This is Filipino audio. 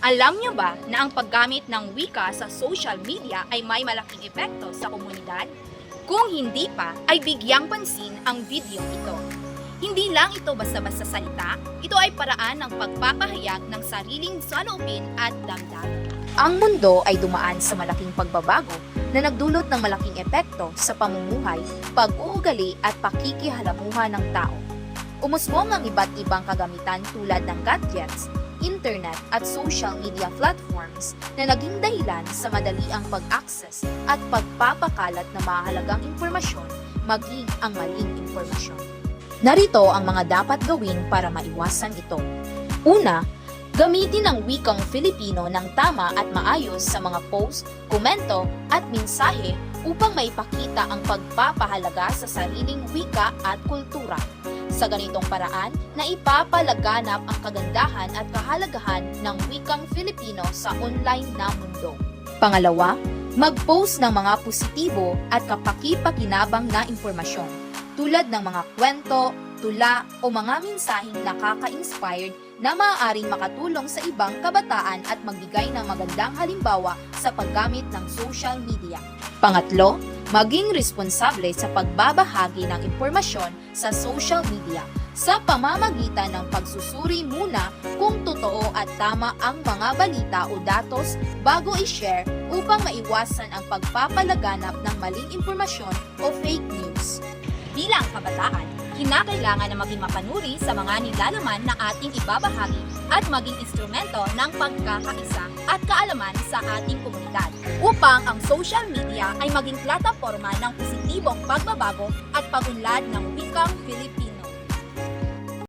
Alam niyo ba na ang paggamit ng wika sa social media ay may malaking epekto sa komunidad? Kung hindi pa, ay bigyang pansin ang video ito. Hindi lang ito basta-basta salita, ito ay paraan ng pagpapahayag ng sariling saloobin at damdamin. Ang mundo ay dumaan sa malaking pagbabago na nagdulot ng malaking epekto sa pamumuhay, pag-uugali at pakikihalamuha ng tao. Umusbong ang iba't ibang kagamitan tulad ng gadgets, internet at social media platforms na naging dahilan sa madaliang pag-access at pagpapakalat ng mahalagang impormasyon, maging ang maling impormasyon. Narito ang mga dapat gawin para maiwasan ito. Una, gamitin ang wikang Filipino ng tama at maayos sa mga post, komento at mensahe upang maipakita ang pagpapahalaga sa sariling wika at kultura. Sa ganitong paraan, na ipapalaganap ang kagandahan at kahalagahan ng wikang Filipino sa online na mundo. Pangalawa, mag-post ng mga positibo at kapaki-pakinabang na impormasyon, tulad ng mga kwento, tula o mga mensaheng nakaka-inspired na maaaring makatulong sa ibang kabataan at magbigay ng magandang halimbawa sa paggamit ng social media. Pangatlo, maging responsable sa pagbabahagi ng impormasyon sa social media sa pamamagitan ng pagsusuri muna kung totoo at tama ang mga balita o datos bago i-share upang maiwasan ang pagpapalaganap ng maling impormasyon o fake news. Bilang kabataan, kinakailangan na maging mapanuri sa mga nilalaman na ating ibabahagi at maging instrumento ng pagkakaisa at kaalaman sa ating komunidad upang ang social media ay maging plataporma ng positibong pagbabago at pagunlad ng wikang Filipino.